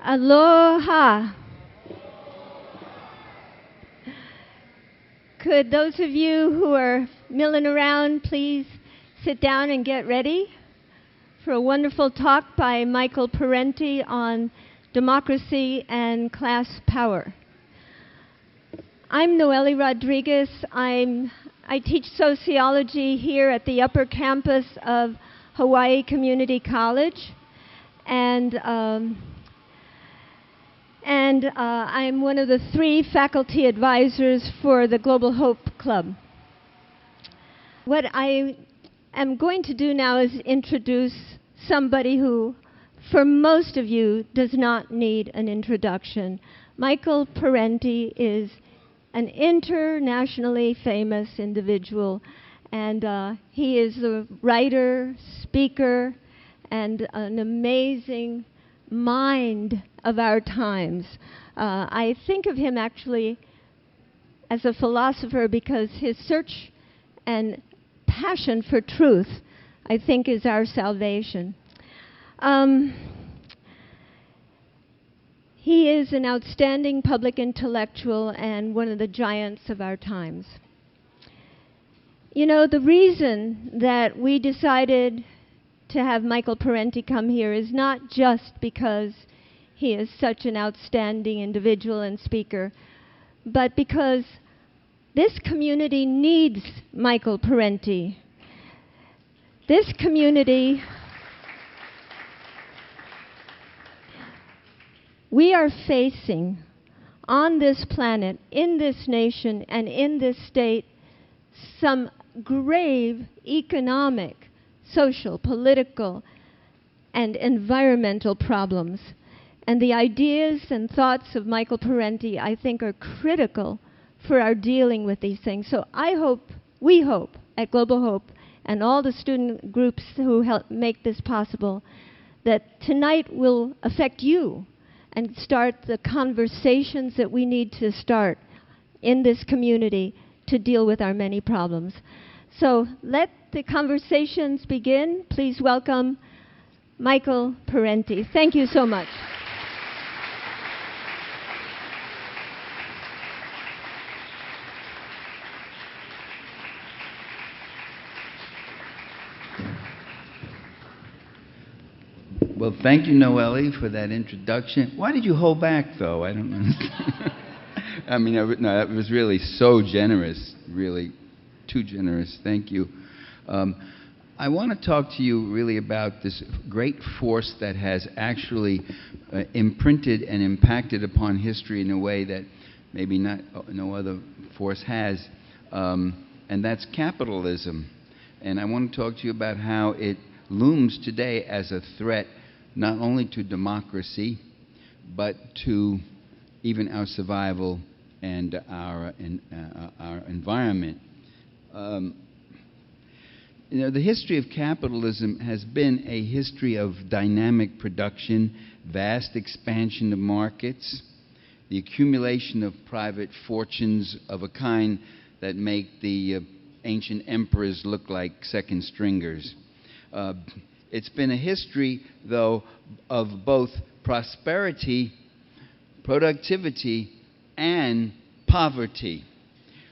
Aloha. Could those of you who are milling around please sit down and get ready for a wonderful talk by Michael Parenti on democracy and class power. I'm Noelle Rodriguez. I teach sociology here at the upper campus of Hawaii Community College, and I'm one of the 3 faculty advisors for the Global Hope Club. What I am going to do now is introduce somebody who, for most of you, does not need an introduction. Michael Parenti is an internationally famous individual, and he is a writer, speaker, and an amazing mind of our times. I think of him actually as a philosopher because his search and passion for truth, I think, is our salvation. He is an outstanding public intellectual and one of the giants of our times. You know, the reason that we decided to have Michael Parenti come here is not just because he is such an outstanding individual and speaker, but because this community needs Michael Parenti. This community, we are facing on this planet, in this nation, and in this state, some grave economic, social, political, and environmental problems. And the ideas and thoughts of Michael Parenti, I think, are critical for our dealing with these things. So we hope at Global Hope, and all the student groups who help make this possible, that tonight will affect you and start the conversations that we need to start in this community to deal with our many problems. So let the conversations begin. Please welcome Michael Parenti. Thank you so much. Well, thank you, Noelle, for that introduction. Why did you hold back, though? I don't understand. I mean, no, that was really so generous, really too generous. Thank you. I want to talk to you really about this great force that has actually imprinted and impacted upon history in a way that maybe no other force has, and that's capitalism. And I want to talk to you about how it looms today as a threat not only to democracy, but to even our survival and our environment. You know, the history of capitalism has been a history of dynamic production, vast expansion of markets, the accumulation of private fortunes of a kind that make the ancient emperors look like second stringers. It's been a history, though, of both prosperity, productivity, and poverty.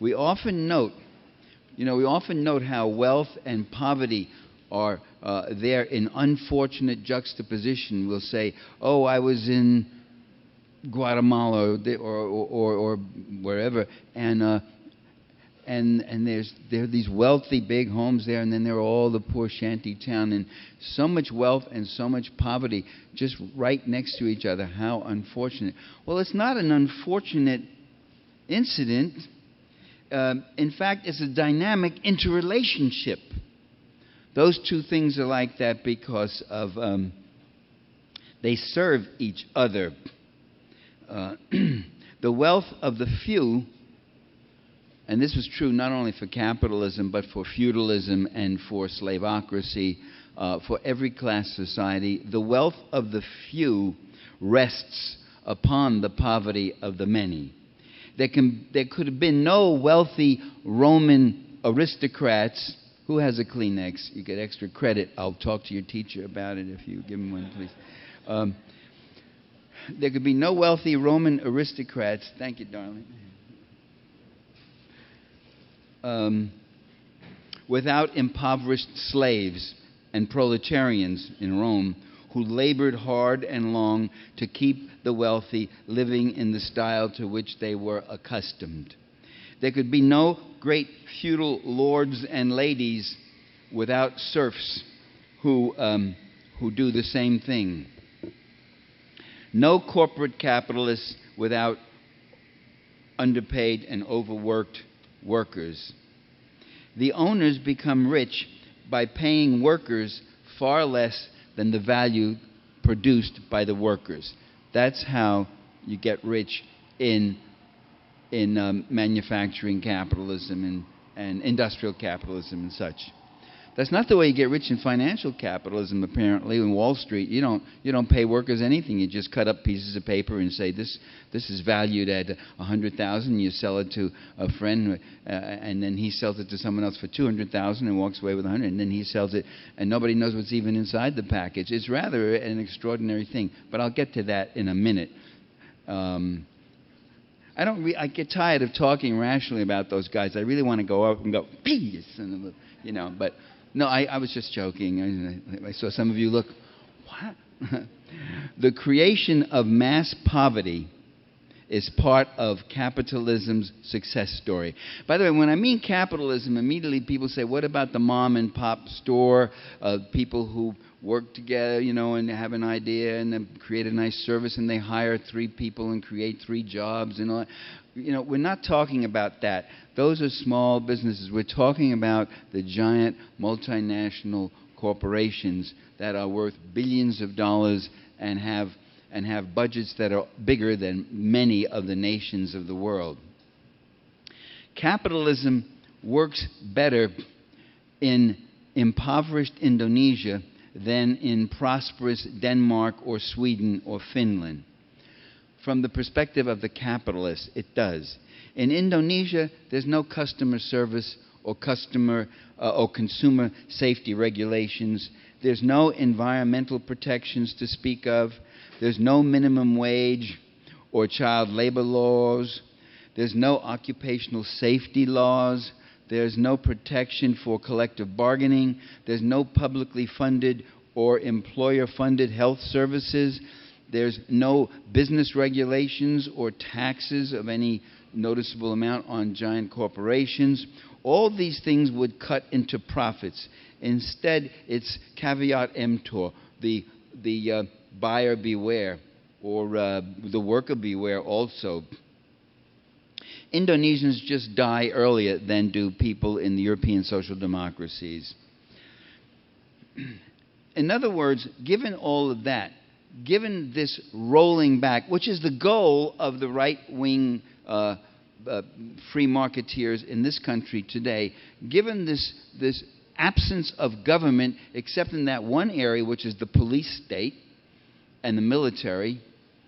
We often note how wealth and poverty are there in unfortunate juxtaposition. We'll say, oh, I was in Guatemala or wherever, and there are these wealthy big homes there, and then there are all the poor shanty town, and so much wealth and so much poverty just right next to each other. How unfortunate. Well, it's not an unfortunate incident. In fact, it's a dynamic interrelationship. Those two things are like that because of they serve each other. The wealth of the few, and this was true not only for capitalism, but for feudalism and for slaveocracy, for every class society. The wealth of the few rests upon the poverty of the many. There could have been no wealthy Roman aristocrats. Who has a Kleenex? You get extra credit. I'll talk to your teacher about it if you give him one, please. There could be no wealthy Roman aristocrats. Thank you, darling. Without impoverished slaves and proletarians in Rome who labored hard and long to keep the wealthy living in the style to which they were accustomed. There could be no great feudal lords and ladies without serfs who do the same thing. No corporate capitalists without underpaid and overworked workers. The owners become rich by paying workers far less than the value produced by the workers. That's how you get rich in manufacturing capitalism and industrial capitalism and such. That's not the way you get rich in financial capitalism, apparently. In Wall Street, you don't pay workers anything. You just cut up pieces of paper and say, this is valued at $100,000. You sell it to a friend, and then he sells it to someone else for $200,000 and walks away with $100,000, and then he sells it, and nobody knows what's even inside the package. It's rather an extraordinary thing, but I'll get to that in a minute. I get tired of talking rationally about those guys. I really want to go out and go, peace, but no, I was just joking. I saw some of you look, what? The creation of mass poverty is part of capitalism's success story. By the way, when I mean capitalism, immediately people say, what about the mom and pop store, people who work together, and have an idea and then create a nice service and they hire 3 people and create 3 jobs and all that. We're not talking about that. Those are small businesses. We're talking about the giant multinational corporations that are worth billions of dollars and have budgets that are bigger than many of the nations of the world. Capitalism works better in impoverished Indonesia than in prosperous Denmark or Sweden or Finland. From the perspective of the capitalist, it does. In Indonesia, there's no customer service or consumer safety regulations. There's no environmental protections to speak of. There's no minimum wage or child labor laws. There's no occupational safety laws. There's no protection for collective bargaining. There's no publicly funded or employer-funded health services. There's no business regulations or taxes of any noticeable amount on giant corporations. All these things would cut into profits. Instead, it's caveat emptor, the buyer beware, or the worker beware also. Indonesians just die earlier than do people in the European social democracies. In other words, given all of that, given this rolling back, which is the goal of the right-wing free marketeers in this country today, given this absence of government except in that one area, which is the police state and the military.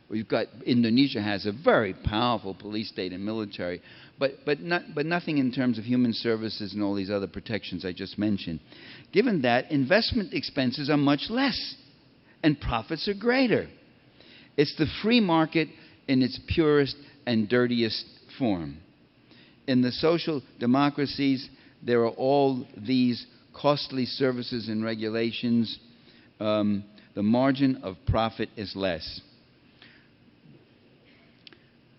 We've got Indonesia has a very powerful police state and military, but nothing in terms of human services and all these other protections I just mentioned. Given that, investment expenses are much less and profits are greater. It's the free market in its purest and dirtiest form. In the social democracies, there are all these costly services and regulations. The margin of profit is less.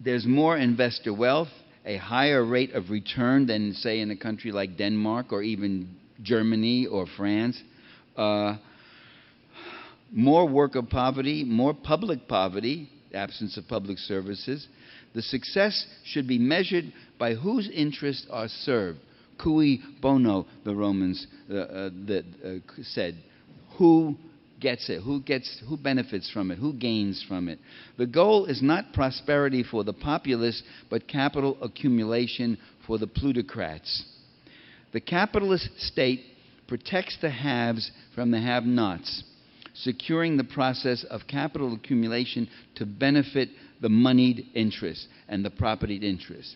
There's more investor wealth, a higher rate of return than, say, in a country like Denmark or even Germany or France. More worker poverty, more public poverty, absence of public services. The success should be measured by whose interests are served. Cui bono, the Romans said. Who gets it? Who benefits from it? Who gains from it? The goal is not prosperity for the populace, but capital accumulation for the plutocrats. The capitalist state protects the haves from the have-nots, securing the process of capital accumulation to benefit the moneyed interests and the propertied interests.